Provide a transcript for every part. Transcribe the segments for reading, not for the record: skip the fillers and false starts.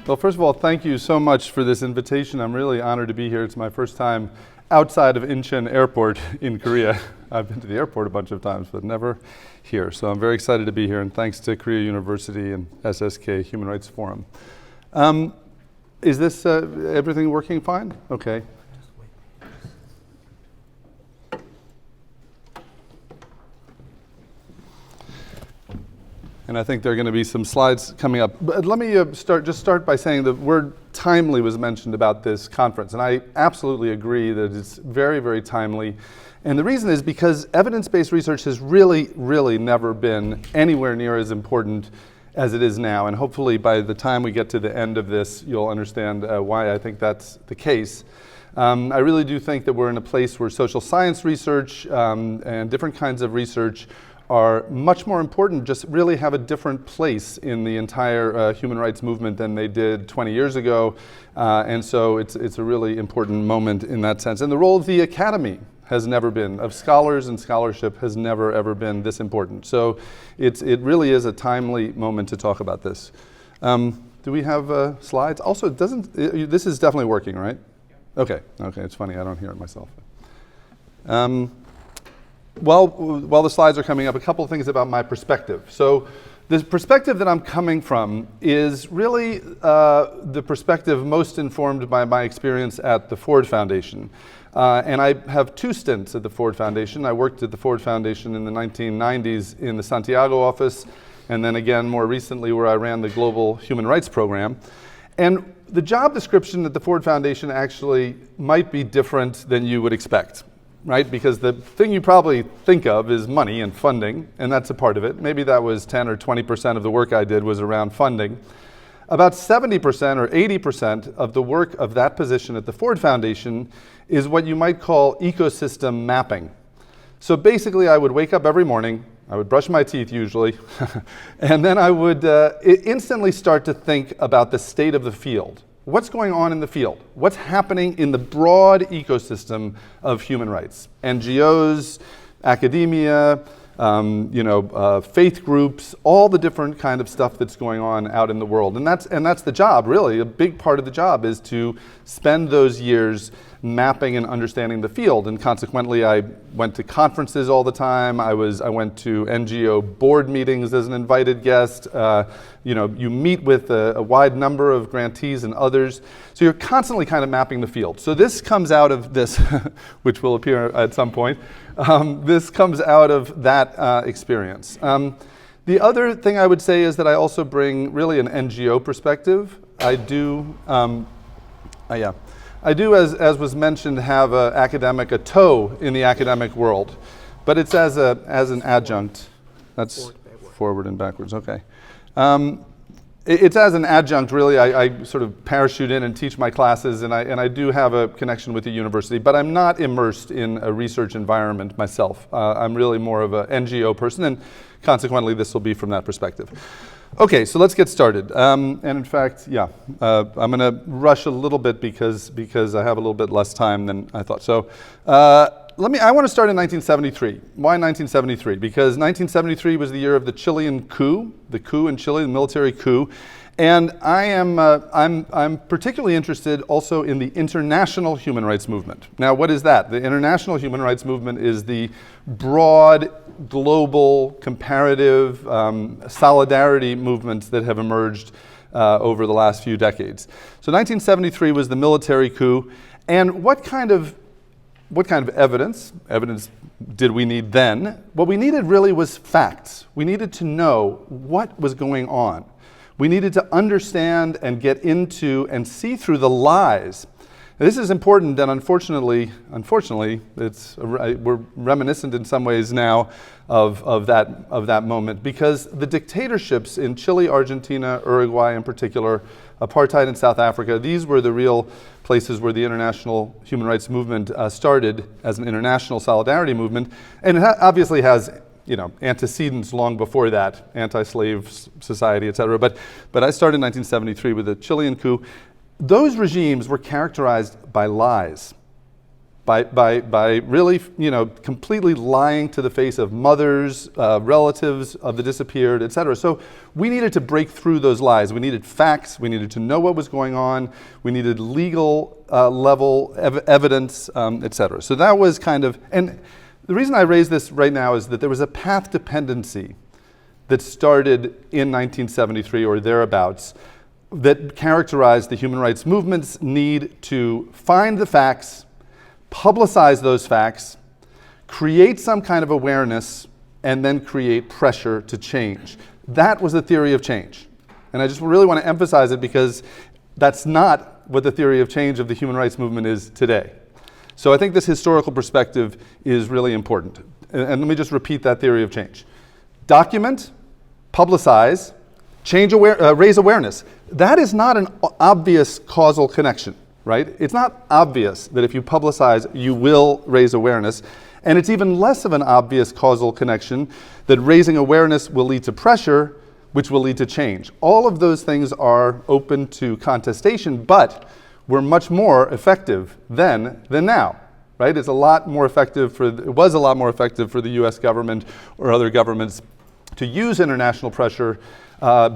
Well, first of all, thank you so much for this invitation. I'm really honored to be here. It's my first time outside of Incheon Airport in Korea. I've been to the airport a bunch of times, but never here. So I'm very excited to be here, and thanks to Korea University and SSK Human Rights Forum. Is this everything working fine? Okay. And I think there are going to be some slides coming up. But let me start by saying the word timely was mentioned about this conference. And I absolutely agree that it's very, very timely. And the reason is because evidence-based research has really, really never been anywhere near as important as it is now. And hopefully by the time we get to the end of this, you'll understand why I think that's the case. I really do think that we're in a place where social science research and different kinds of research are much more important, just really have a different place in the entire human rights movement than they did 20 years ago. And so it's a really important moment in that sense. And the role of the academy has never been, of scholars and scholarship has never ever been this important. So it really is a timely moment to talk about this. Do we have slides? Also, this is definitely working, right? Okay, it's funny, I don't hear it myself. While the slides are coming up, a couple of things about my perspective. So the perspective that I'm coming from is really the perspective most informed by my experience at the Ford Foundation. And I have two stints at the Ford Foundation. I worked at the Ford Foundation in the 1990s in the Santiago office, and then again more recently where I ran the Global Human Rights Program. And the job description at the Ford Foundation actually might be different than you would expect. Right? Because the thing you probably think of is money and funding, and that's a part of it. Maybe that was 10 or 20% of the work I did was around funding. About 70% or 80% of the work of that position at the Ford Foundation is what you might call ecosystem mapping. So basically I would wake up every morning, I would brush my teeth usually, and then I would instantly start to think about the state of the field. What's going on in the field? What's happening in the broad ecosystem of human rights? NGOs, academia, faith groups, all the different kind of stuff that's going on out in the world. And that's the job, really. A big part of the job is to spend those years mapping and understanding the field. And consequently, I went to conferences all the time. I went to NGO board meetings as an invited guest. You meet with a wide number of grantees and others. So you're constantly kind of mapping the field. So this comes out of this, which will appear at some point. This comes out of that experience. The other thing I would say is that I also bring really an NGO perspective. I do, as was mentioned, have a toe in the academic world, but it's as an adjunct. That's forward and backwards, okay. It's as an adjunct, really. I sort of parachute in and teach my classes, and I do have a connection with the university, but I'm not immersed in a research environment myself. I'm really more of an NGO person, and consequently, this will be from that perspective. Okay, so let's get started. And in fact, I'm going to rush a little bit because I have a little bit less time than I thought. So I want to start in 1973. Why 1973? Because 1973 was the year of the Chilean coup, the coup in Chile, the military coup. And I'm particularly interested also in the international human rights movement. Now, what is that? The international human rights movement is the broad, global, comparative solidarity movements that have emerged over the last few decades. So 1973 was the military coup. And what kind of evidence did we need then? What we needed really was facts. We needed to know what was going on. We needed to understand and get into and see through the lies. Now, this is important, and unfortunately, we're reminiscent in some ways now of that moment, because the dictatorships in Chile, Argentina, Uruguay in particular, apartheid in South Africa, these were the real places where the international human rights movement started as an international solidarity movement, and it obviously has antecedents long before that, anti-slave society, et cetera. But I started in 1973 with the Chilean coup. Those regimes were characterized by lies. by really, completely lying to the face of mothers, relatives of the disappeared, et cetera. So we needed to break through those lies. We needed facts. We needed to know what was going on. We needed legal level evidence, et cetera. So that was kind of, and the reason I raise this right now is that there was a path dependency that started in 1973 or thereabouts that characterized the human rights movement's need to find the facts, publicize those facts, create some kind of awareness, and then create pressure to change. That was the theory of change. And I just really want to emphasize it because that's not what the theory of change of the human rights movement is today. So I think this historical perspective is really important. And let me just repeat that theory of change. Document, publicize, raise awareness. That is not an obvious causal connection, right? It's not obvious that if you publicize, you will raise awareness. And it's even less of an obvious causal connection that raising awareness will lead to pressure, which will lead to change. All of those things are open to contestation, but were much more effective then than now, right? It was a lot more effective for the US government or other governments to use international pressure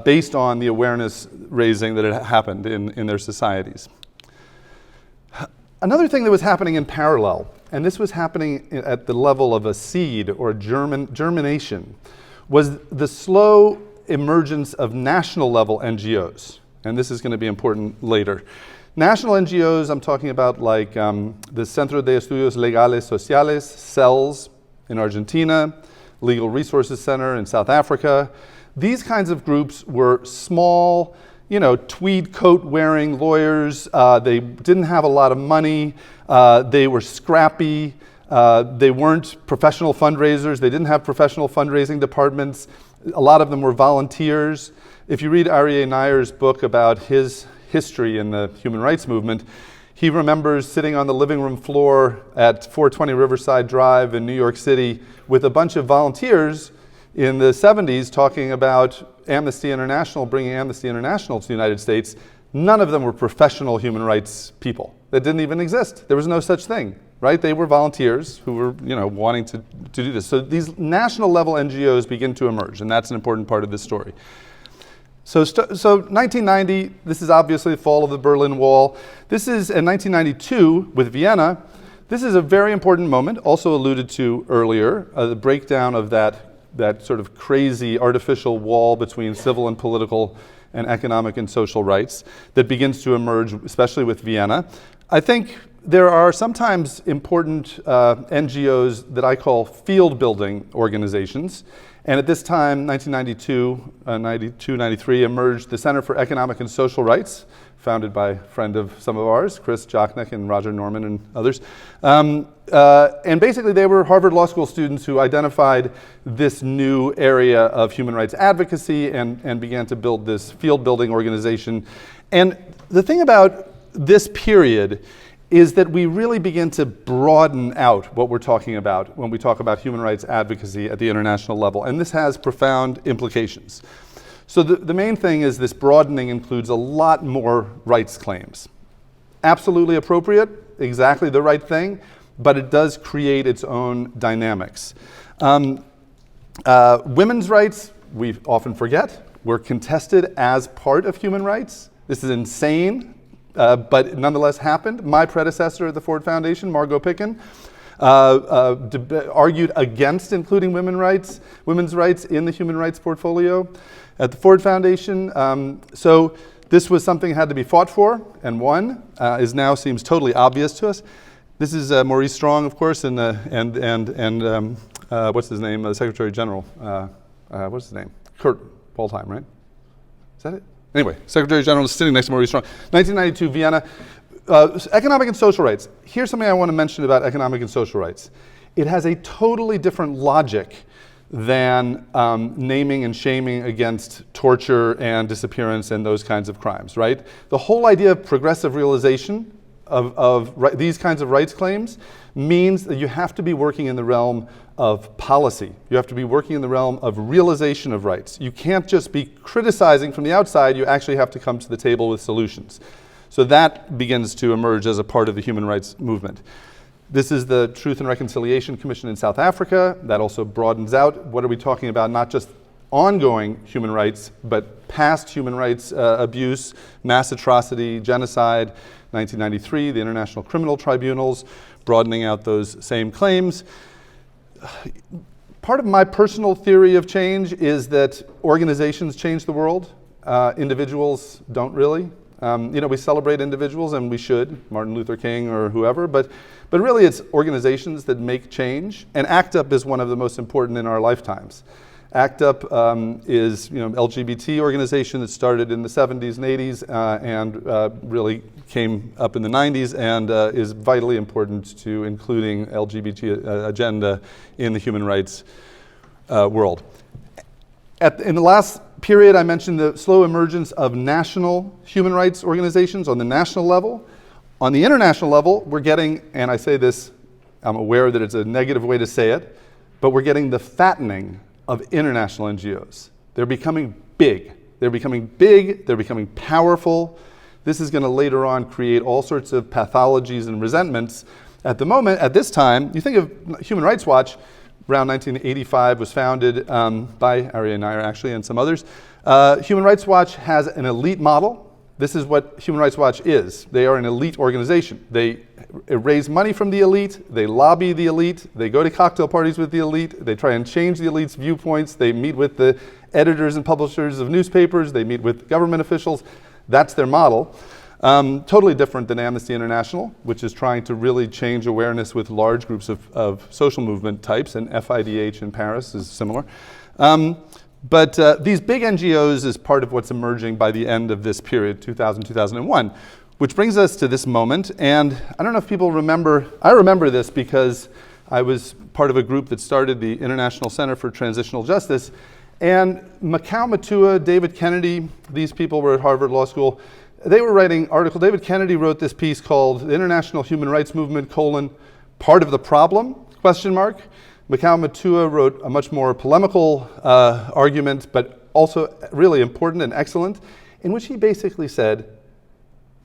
based on the awareness raising that had happened in their societies. Another thing that was happening in parallel, and this was happening at the level of a seed or germination, was the slow emergence of national level NGOs. And this is going to be important later. National NGOs, I'm talking about like the Centro de Estudios Legales Sociales, CELS in Argentina, Legal Resources Center in South Africa. These kinds of groups were small, tweed coat wearing lawyers. They didn't have a lot of money. They were scrappy. They weren't professional fundraisers. They didn't have professional fundraising departments. A lot of them were volunteers. If you read Aryeh Nayer's book about his history in the human rights movement, he remembers sitting on the living room floor at 420 Riverside Drive in New York City with a bunch of volunteers in the 70s talking about Amnesty International, bringing Amnesty International to the United States. None of them were professional human rights people. That didn't even exist. There was no such thing, right? They were volunteers who were, wanting to do this. So these national level NGOs begin to emerge, and that's an important part of this story. So 1990, this is obviously the fall of the Berlin Wall. This is in 1992 with Vienna. This is a very important moment, also alluded to earlier, the breakdown of that sort of crazy artificial wall between civil and political and economic and social rights that begins to emerge, especially with Vienna. I think there are sometimes important NGOs that I call field building organizations. And at this time, 1992, 93, emerged the Center for Economic and Social Rights, founded by a friend of some of ours, Chris Jochnick and Roger Norman and others. And basically they were Harvard Law School students who identified this new area of human rights advocacy and began to build this field building organization. And the thing about this period is that we really begin to broaden out what we're talking about when we talk about human rights advocacy at the international level. And this has profound implications. So the main thing is this broadening includes a lot more rights claims. Absolutely appropriate, exactly the right thing, but it does create its own dynamics. Women's rights, we often forget, were contested as part of human rights. This is insane. But it nonetheless happened. My predecessor at the Ford Foundation, Margot Picken, argued against including women's rights in the human rights portfolio at the Ford Foundation. So this was something that had to be fought for and won, is now seems totally obvious to us. This is Maurice Strong, of course, and what's his name, the Secretary General. What's his name? Kurt Waldheim, right? Is that it? Anyway, Secretary General is sitting next to Maurice Strong. 1992, Vienna. Economic and social rights. Here's something I want to mention about economic and social rights. It has a totally different logic than naming and shaming against torture and disappearance and those kinds of crimes, right? The whole idea of progressive realization of these kinds of rights claims means that you have to be working in the realm of policy. You have to be working in the realm of realization of rights. You can't just be criticizing from the outside, you actually have to come to the table with solutions. So that begins to emerge as a part of the human rights movement. This is the Truth and Reconciliation Commission in South Africa. That also broadens out. What are we talking about? Not just ongoing human rights, but past human rights abuse, mass atrocity, genocide, 1993, the International Criminal Tribunals, broadening out those same claims. Part of my personal theory of change is that organizations change the world. Individuals don't really. We celebrate individuals, and we should, Martin Luther King or whoever, but really it's organizations that make change, and ACT UP is one of the most important in our lifetimes. ACT UP is LGBT organization that started in the 70s and 80s and really came up in the 90s and is vitally important to including LGBT agenda in the human rights world. In the last period, I mentioned the slow emergence of national human rights organizations on the national level. On the international level, we're getting, and I say this, I'm aware that it's a negative way to say it, but we're getting the fattening of international NGOs. They're becoming big. They're becoming big, they're becoming powerful. This is going to later on create all sorts of pathologies and resentments. At the moment, at this time, you think of Human Rights Watch, around 1985 was founded by Arya Nair actually and some others. Human Rights Watch has an elite model. This is what Human Rights Watch is. They are an elite organization. They raise money from the elite, they lobby the elite, they go to cocktail parties with the elite, they try and change the elite's viewpoints, they meet with the editors and publishers of newspapers, they meet with government officials. That's their model. Totally different than Amnesty International, which is trying to really change awareness with large groups of social movement types, and FIDH in Paris is similar. But these big NGOs is part of what's emerging by the end of this period, 2000, 2001, which brings us to this moment. And I don't know if people remember, I remember this because I was part of a group that started the International Center for Transitional Justice. And Mikao Matua, David Kennedy, these people were at Harvard Law School. They were writing articles. David Kennedy wrote this piece called The International Human Rights Movement, Part of the Problem, ? Mikao Matua wrote a much more polemical argument, but also really important and excellent, in which he basically said,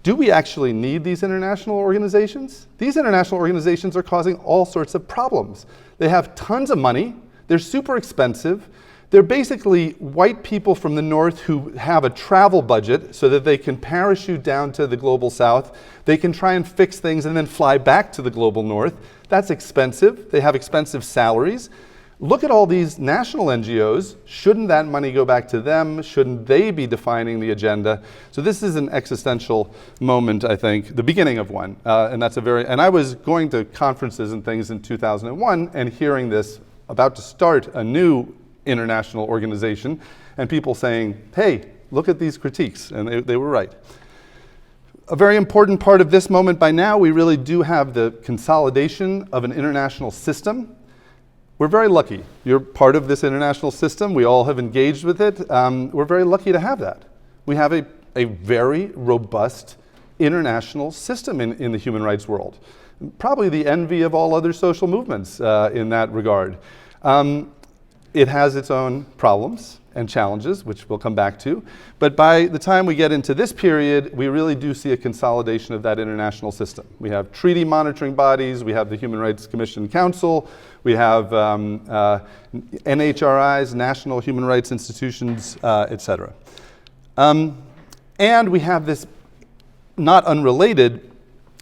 do we actually need these international organizations? These international organizations are causing all sorts of problems. They have tons of money, they're super expensive, they're basically white people from the north who have a travel budget so that they can parachute down to the global south. They can try and fix things and then fly back to the global north. That's expensive. They have expensive salaries. Look at all these national NGOs. Shouldn't that money go back to them? Shouldn't they be defining the agenda? So this is an existential moment, I think, the beginning of one. And I was going to conferences and things in 2001 and hearing this, about to start a new international organization, and people saying, hey, look at these critiques, and they were right. A very important part of this moment by now, we really do have the consolidation of an international system. We're very lucky. You're part of this international system. We all have engaged with it. We're very lucky to have that. We have a very robust international system in the human rights world. Probably the envy of all other social movements in that regard. It has its own problems and challenges, which we'll come back to. But by the time we get into this period, we really do see a consolidation of that international system. We have treaty monitoring bodies, we have the Human Rights Commission Council, we have NHRIs, National Human Rights Institutions, et cetera. And we have this not unrelated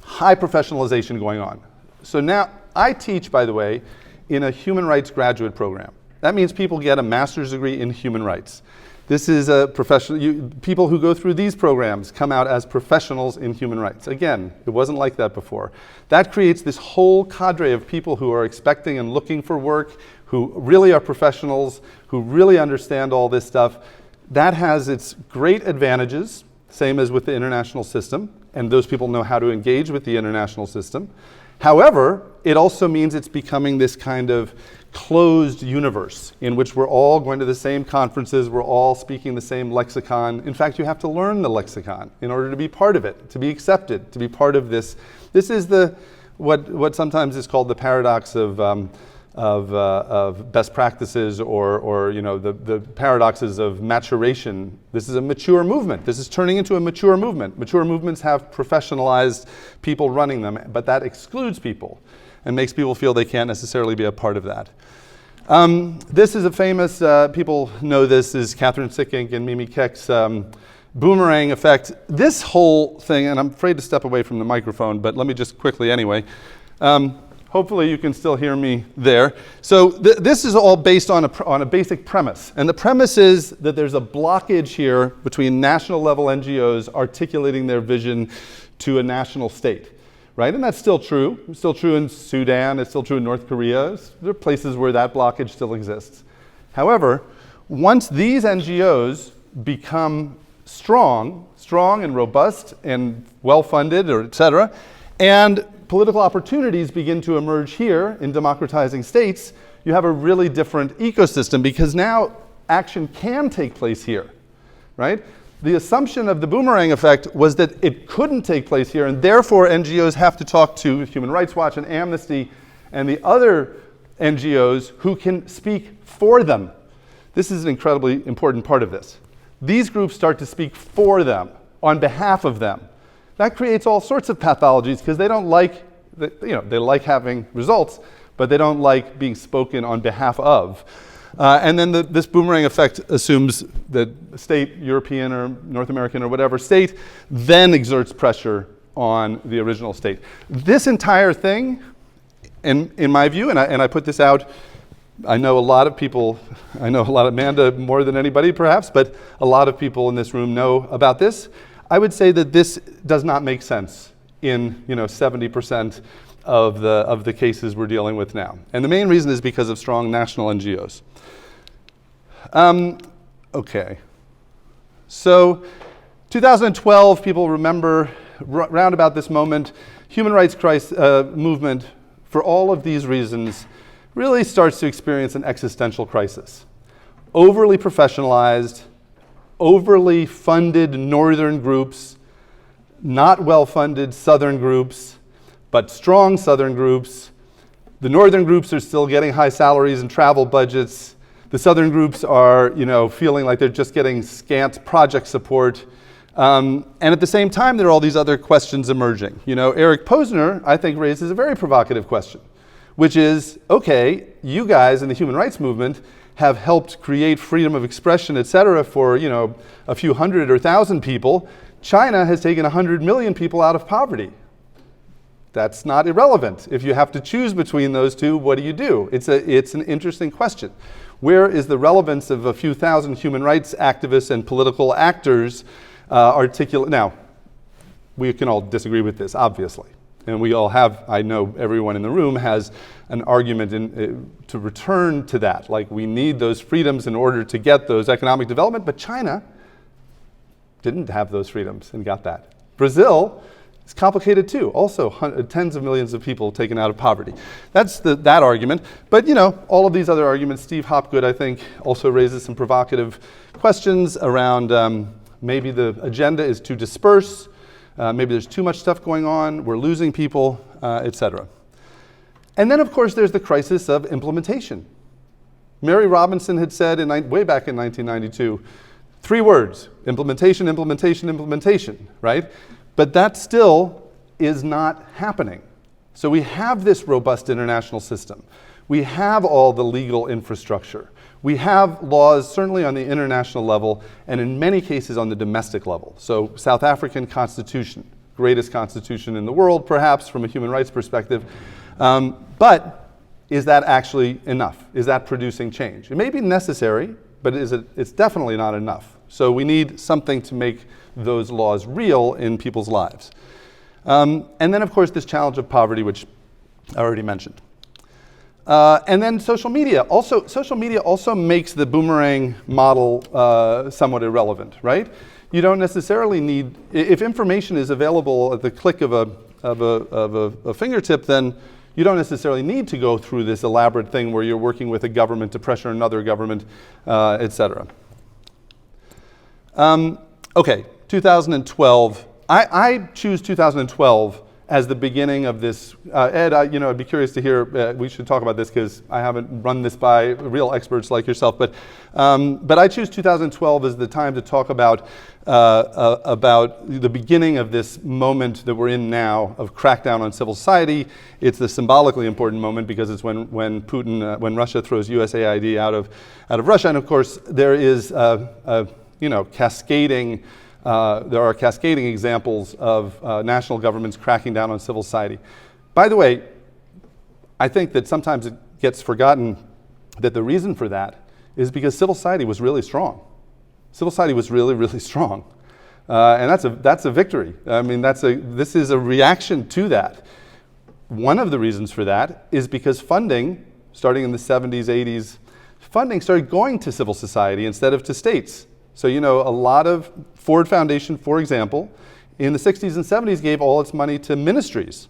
high professionalization going on. So now I teach, by the way, in a human rights graduate program. That means people get a master's degree in human rights. This is a professional, people who go through these programs come out as professionals in human rights. Again, it wasn't like that before. That creates this whole cadre of people who are expecting and looking for work, who really are professionals, who really understand all this stuff. That has its great advantages, same as with the international system, and those people know how to engage with the international system. However, it also means it's becoming this kind of closed universe in which we're all going to the same conferences, we're all speaking the same lexicon. In fact, you have to learn the lexicon in order to be part of it, to be accepted, to be part of this. This is what sometimes is called the paradox of best practices, or the paradoxes of maturation. This is a mature movement. This is turning into a mature movement. Mature movements have professionalized people running them, but that excludes people. and makes people feel they can't necessarily be a part of that. This is a famous, people know this, is Catherine Sickink and Mimi Keck's boomerang effect. This whole thing, and I'm afraid to step away from the microphone, but let me just quickly anyway. Hopefully you can still hear me there. So this is all based on a basic premise. And the premise is that there's a blockage here between national level NGOs articulating their vision to a national state, right? And that's still true. It's still true in Sudan. It's still true in North Korea. There are places where that blockage still exists. However, once these NGOs become strong and robust and well-funded, or et cetera, and political opportunities begin to emerge here in democratizing states, you have a really different ecosystem because now action can take place here, right? The assumption of the boomerang effect was that it couldn't take place here, and therefore NGOs have to talk to Human Rights Watch and Amnesty and the other NGOs who can speak for them. This is an incredibly important part of this. These groups start to speak for them, on behalf of them. That creates all sorts of pathologies because they don't like, they like having results, but they don't like being spoken on behalf of. And then this boomerang effect assumes that a state, European or North American or whatever state, then exerts pressure on the original state. This entire thing, in my view, and I put this out, I know a lot of people, I know a lot of Amanda more than anybody perhaps, but a lot of people in this room know about this. I would say that this does not make sense in 70% of the cases we're dealing with now. And the main reason is because of strong national NGOs. Okay. So 2012, people remember round about this moment, human rights movement, for all of these reasons, really starts to experience an existential crisis. Overly professionalized, overly funded northern groups, not well-funded southern groups, but strong southern groups. The northern groups are still getting high salaries and travel budgets. The southern groups are, feeling like they're just getting scant project support. And at the same time, there are all these other questions emerging. Eric Posner, I think, raises a very provocative question, which is, okay, you guys in the human rights movement have helped create freedom of expression, et cetera, for a few hundred or thousand people. China has taken 100 million people out of poverty. That's not irrelevant. If you have to choose between those two, what do you do? It's an interesting question. Where is the relevance of a few thousand human rights activists and political actors articulate? Now, we can all disagree with this, obviously. And we all have, I know everyone in the room has an argument to return to that. Like, we need those freedoms in order to get those economic development, but China didn't have those freedoms and got that. Brazil is complicated too. Also, tens of millions of people taken out of poverty. That's that argument. But all of these other arguments, Steve Hopgood, I think, also raises some provocative questions around maybe the agenda is too dispersed. Maybe there's too much stuff going on, we're losing people, et cetera. And then, of course, there's the crisis of implementation. Mary Robinson had said way back in 1992, 3 words, implementation, implementation, implementation, right? But that still is not happening. So we have this robust international system. We have all the legal infrastructure. We have laws, certainly on the international level, and in many cases on the domestic level. So South African constitution, greatest constitution in the world, perhaps, from a human rights perspective. But is that actually enough? Is that producing change? It may be necessary, but it's definitely not enough. So we need something to make those laws real in people's lives. And then, of course, this challenge of poverty, which I already mentioned. And then social media also makes the boomerang model somewhat irrelevant, right? You don't necessarily need, if information is available at the click of a fingertip, then you don't necessarily need to go through this elaborate thing where you're working with a government to pressure another government, et cetera. Okay, 2012. I choose 2012 as the beginning of this. Ed, I'd be curious to hear, we should talk about this because I haven't run this by real experts like yourself, but I choose 2012 as the time to talk about the beginning of this moment that we're in now of crackdown on civil society. It's the symbolically important moment because it's when Putin, when Russia throws USAID out of Russia, and of course there is cascading. There are cascading examples of national governments cracking down on civil society. By the way, I think that sometimes it gets forgotten that the reason for that is because civil society was really strong. Civil society was really, really strong. And that's a victory. I mean, this is a reaction to that. One of the reasons for that is because funding, starting in the 70s, 80s, funding started going to civil society instead of to states. So, a lot of Ford Foundation, for example, in the 60s and 70s gave all its money to ministries,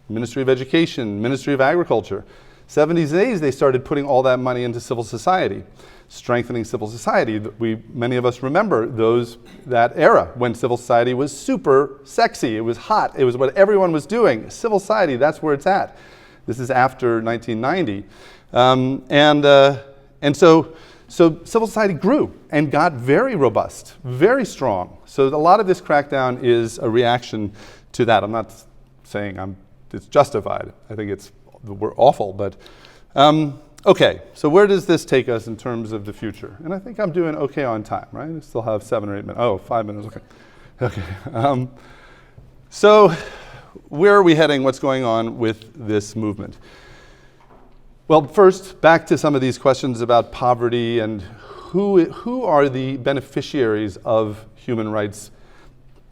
Ministry of Education, Ministry of Agriculture. 70s and 80s, they started putting all that money into civil society, strengthening civil society. Many of us remember that era when civil society was super sexy. It was hot. It was what everyone was doing. Civil society, that's where it's at. This is after 1990. So civil society grew and got very robust, very strong. So a lot of this crackdown is a reaction to that. I'm not saying it's justified. I think we're awful, but okay. So where does this take us in terms of the future? And I think I'm doing okay on time, right? I still have 7 or 8 minutes. Oh, 5 minutes, okay. Okay. So where are we heading? What's going on with this movement? Well, first, back to some of these questions about poverty and who are the beneficiaries of human rights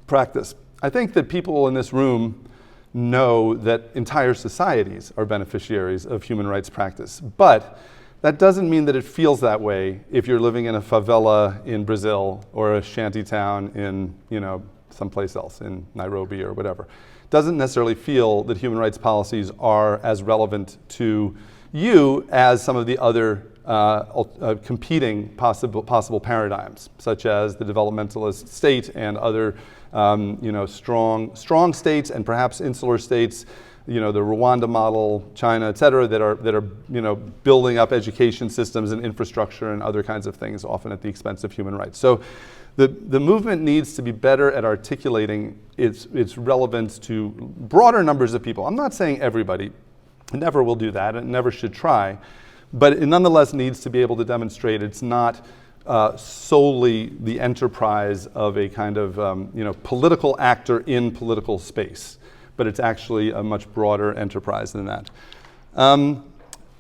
practice. I think that people in this room know that entire societies are beneficiaries of human rights practice, but that doesn't mean that it feels that way if you're living in a favela in Brazil or a shanty town in, someplace else, in Nairobi or whatever. It doesn't necessarily feel that human rights policies are as relevant to you as some of the other competing possible paradigms, such as the developmentalist state and other strong states and perhaps insular states, the Rwanda model, China, et cetera, that are building up education systems and infrastructure and other kinds of things, often at the expense of human rights. So the movement needs to be better at articulating its relevance to broader numbers of people. I'm not saying everybody. It never will do that, and it never should try, but it nonetheless needs to be able to demonstrate it's not solely the enterprise of a kind of political actor in political space, but it's actually a much broader enterprise than that.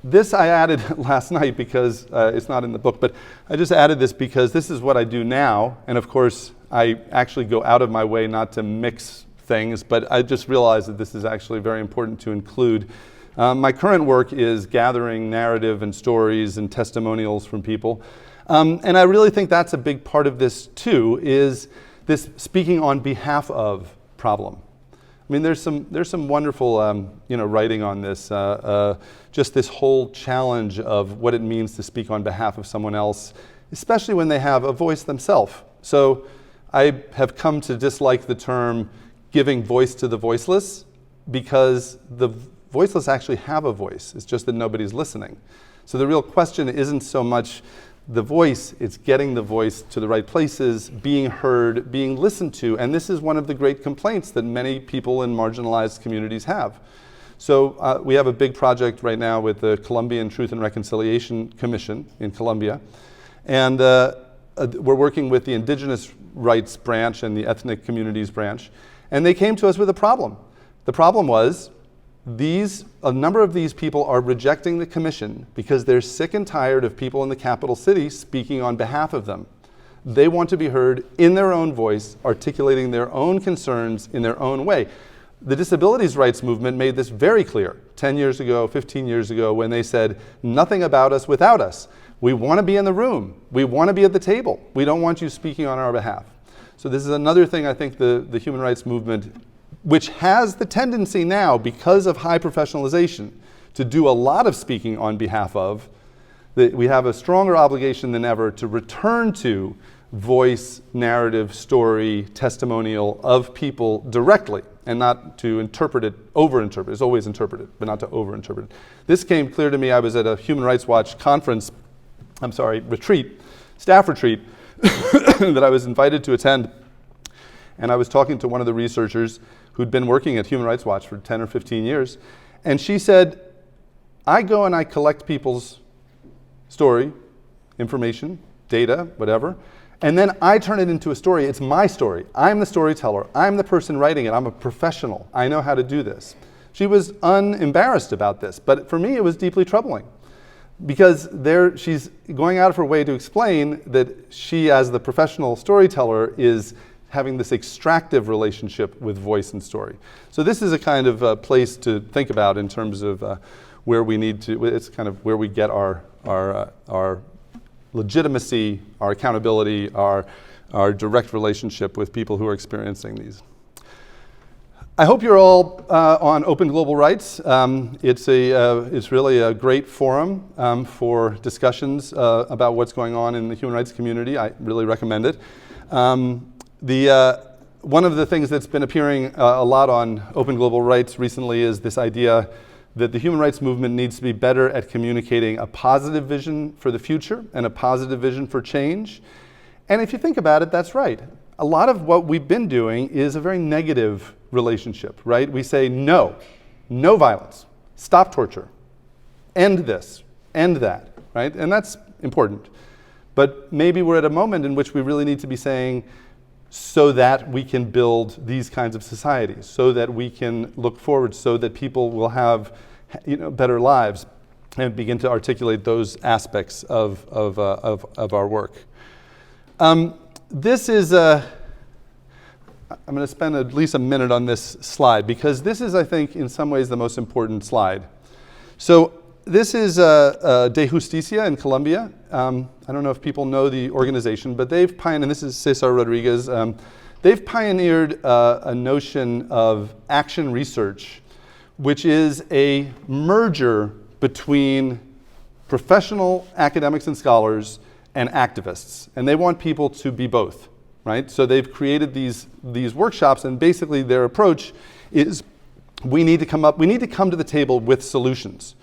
This I added last night because it's not in the book, but I just added this because this is what I do now, and of course I actually go out of my way not to mix things, but I just realized that this is actually very important to include. My current work is gathering narrative and stories and testimonials from people. And I really think that's a big part of this too, is this speaking on behalf of problem. I mean, there's some wonderful writing on this, just this whole challenge of what it means to speak on behalf of someone else, especially when they have a voice themselves. So I have come to dislike the term giving voice to the voiceless, because the voiceless actually have a voice. It's just that nobody's listening. So the real question isn't so much the voice, it's getting the voice to the right places, being heard, being listened to. And this is one of the great complaints that many people in marginalized communities have. So we have a big project right now with the Colombian Truth and Reconciliation Commission in Colombia. And we're working with the indigenous rights branch and the ethnic communities branch. And they came to us with a problem. The problem was, a number of these people are rejecting the commission because they're sick and tired of people in the capital city speaking on behalf of them. They want to be heard in their own voice, articulating their own concerns in their own way. The disabilities rights movement made this very clear 10 years ago, 15 years ago, when they said, nothing about us without us. We want to be in the room. We want to be at the table. We don't want you speaking on our behalf. So this is another thing I think the human rights movement, which has the tendency now, because of high professionalization, to do a lot of speaking on behalf of, that we have a stronger obligation than ever to return to voice, narrative, story, testimonial of people directly, and not to interpret it, over-interpret. It's always interpreted, but not to over-interpret it. This came clear to me. I was at a Human Rights Watch retreat, staff retreat, that I was invited to attend. And I was talking to one of the researchers who'd been working at Human Rights Watch for 10 or 15 years. And she said, I go and I collect people's story, information, data, whatever, and then I turn it into a story. It's my story. I'm the storyteller. I'm the person writing it. I'm a professional. I know how to do this. She was unembarrassed about this, but for me it was deeply troubling, because she's going out of her way to explain that she, as the professional storyteller, is having this extractive relationship with voice and story. So this is a kind of place to think about in terms of where we need to, it's kind of where we get our legitimacy, our accountability, our direct relationship with people who are experiencing these. I hope you're all on Open Global Rights. It's really a great forum for discussions about what's going on in the human rights community. I really recommend it. One of the things that's been appearing a lot on Open Global Rights recently is this idea that the human rights movement needs to be better at communicating a positive vision for the future and a positive vision for change. And if you think about it, that's right. A lot of what we've been doing is a very negative relationship, right? We say no violence, stop torture, end this, end that, right? And that's important. But maybe we're at a moment in which we really need to be saying, so that we can build these kinds of societies, so that we can look forward, so that people will have, better lives, and begin to articulate those aspects of our work. This is I'm going to spend at least a minute on this slide, because this is, I think, in some ways the most important slide. So this is De Justicia in Colombia. I don't know if people know the organization, but they've pioneered, and this is Cesar Rodriguez, they've pioneered a notion of action research, which is a merger between professional academics and scholars and activists. And they want people to be both, right? So they've created these workshops, and basically their approach is we need to come to the table with solutions.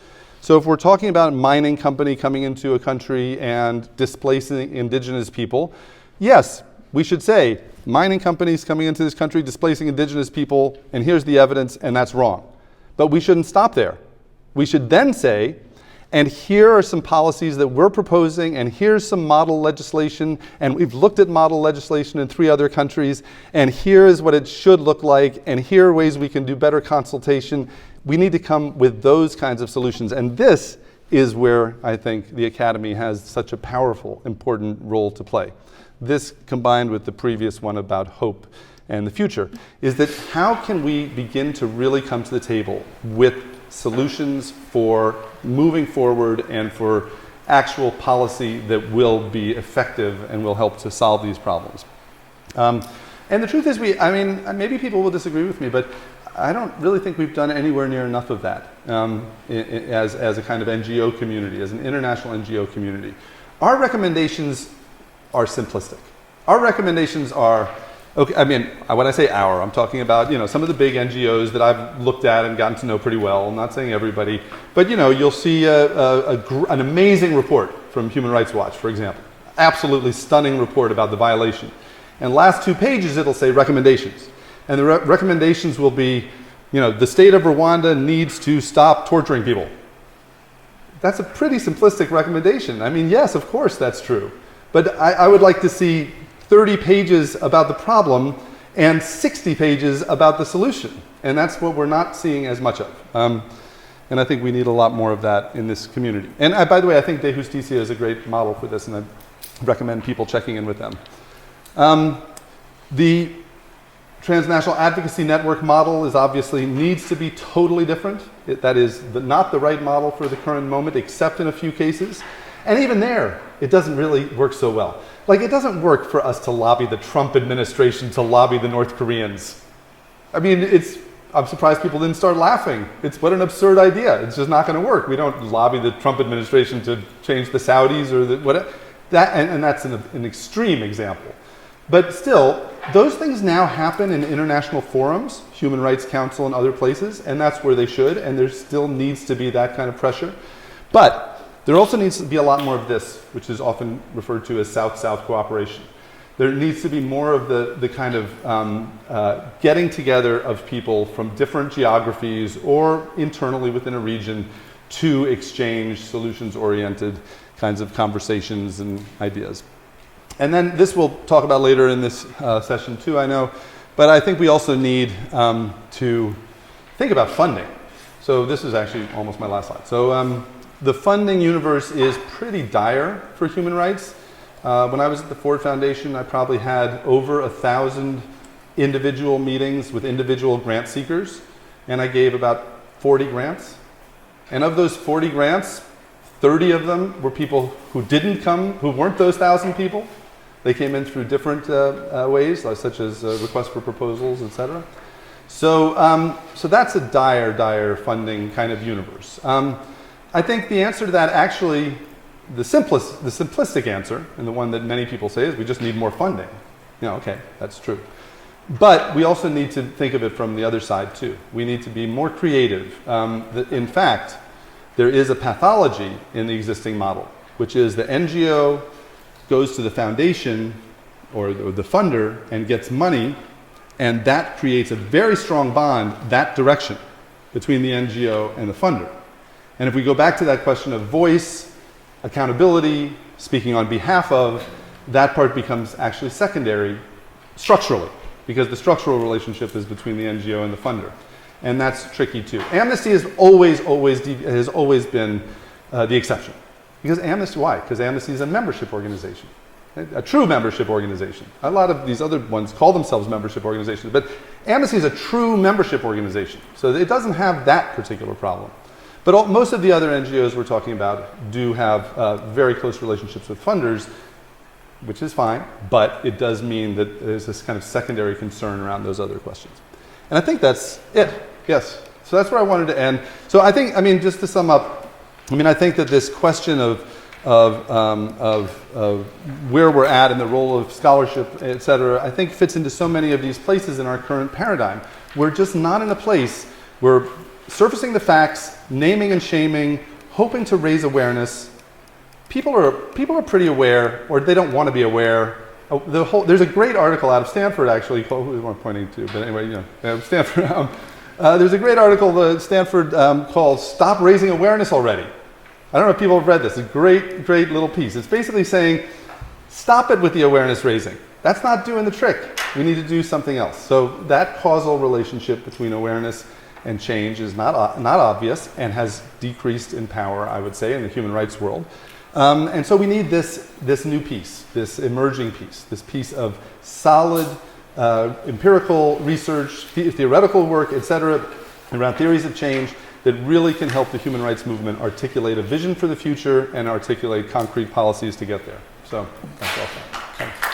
So if we're talking about a mining company coming into a country and displacing indigenous people, yes, we should say, mining companies coming into this country displacing indigenous people, and here's the evidence, and that's wrong. But we shouldn't stop there. We should then say, and here are some policies that we're proposing, and here's some model legislation, and we've looked at model legislation in 3 other countries, and here is what it should look like, and here are ways we can do better consultation. We need to come with those kinds of solutions. And this is where I think the Academy has such a powerful, important role to play. This, combined with the previous one about hope and the future, is that how can we begin to really come to the table with solutions for moving forward and for actual policy that will be effective and will help to solve these problems. And the truth is, maybe people will disagree with me, but I don't really think we've done anywhere near enough of that as a kind of NGO community, as an international NGO community. Our recommendations are simplistic. Our recommendations are, when I say our, I'm talking about some of the big NGOs that I've looked at and gotten to know pretty well. I'm not saying everybody, but you'll see an amazing report from Human Rights Watch, for example. Absolutely stunning report about the violation. And last 2 pages it'll say recommendations. And the recommendations will be, the state of Rwanda needs to stop torturing people. That's a pretty simplistic recommendation. Yes, of course that's true. But I would like to see 30 pages about the problem and 60 pages about the solution. And that's what we're not seeing as much of. And I think we need a lot more of that in this community. And by the way, I think De Justicia is a great model for this, and I recommend people checking in with them. The transnational advocacy network model obviously needs to be totally different. That is not the right model for the current moment, except in a few cases. And even there, it doesn't really work so well. It doesn't work for us to lobby the Trump administration to lobby the North Koreans. I'm surprised people didn't start laughing. What an absurd idea. It's just not going to work. We don't lobby the Trump administration to change the Saudis or whatever. and that's an extreme example. But still, those things now happen in international forums, Human Rights Council and other places, and that's where they should, and there still needs to be that kind of pressure. But there also needs to be a lot more of this, which is often referred to as South-South cooperation. There needs to be more of the kind of getting together of people from different geographies or internally within a region to exchange solutions-oriented kinds of conversations and ideas. And then this we'll talk about later in this session too, I know. But I think we also need to think about funding. So this is actually almost my last slide. So the funding universe is pretty dire for human rights. When I was at the Ford Foundation, I probably had over 1,000 individual meetings with individual grant seekers, and I gave about 40 grants. And of those 40 grants, 30 of them were people who didn't come, who weren't those 1,000 people. They came in through different ways, such as requests for proposals, et cetera. So that's a dire funding kind of universe. I think the answer to that actually, the simplistic answer, and the one that many people say, is we just need more funding. Okay, that's true. But we also need to think of it from the other side too. We need to be more creative. In fact, there is a pathology in the existing model, which is the NGO goes to the foundation or the funder and gets money, and that creates a very strong bond that direction between the NGO and the funder. And if we go back to that question of voice, accountability, speaking on behalf of, that part becomes actually secondary structurally, because the structural relationship is between the NGO and the funder. And that's tricky too. Amnesty has always been the exception. Because Amnesty, why? Because Amnesty is a membership organization, a true membership organization. A lot of these other ones call themselves membership organizations, but Amnesty is a true membership organization. So it doesn't have that particular problem. But most of the other NGOs we're talking about do have very close relationships with funders, which is fine, but it does mean that there's this kind of secondary concern around those other questions. And I think that's it. Yes. So that's where I wanted to end. So I think, just to sum up, I think that this question of where we're at and the role of scholarship, et cetera, I think fits into so many of these places in our current paradigm. We're just not in a place where surfacing the facts, naming and shaming, hoping to raise awareness. People are pretty aware, or they don't want to be aware. There's a great article out of Stanford, actually, called, who am I pointing to? But anyway, Stanford. There's a great article at Stanford called "Stop Raising Awareness Already." I don't know if people have read this. It's a great little piece. It's basically saying, stop it with the awareness raising. That's not doing the trick. We need to do something else. So that causal relationship between awareness and change is not obvious and has decreased in power, I would say, in the human rights world. And so we need this new piece, this emerging piece, this piece of solid empirical research, theoretical work, et cetera, around theories of change that really can help the human rights movement articulate a vision for the future and articulate concrete policies to get there. So that's all. Thanks.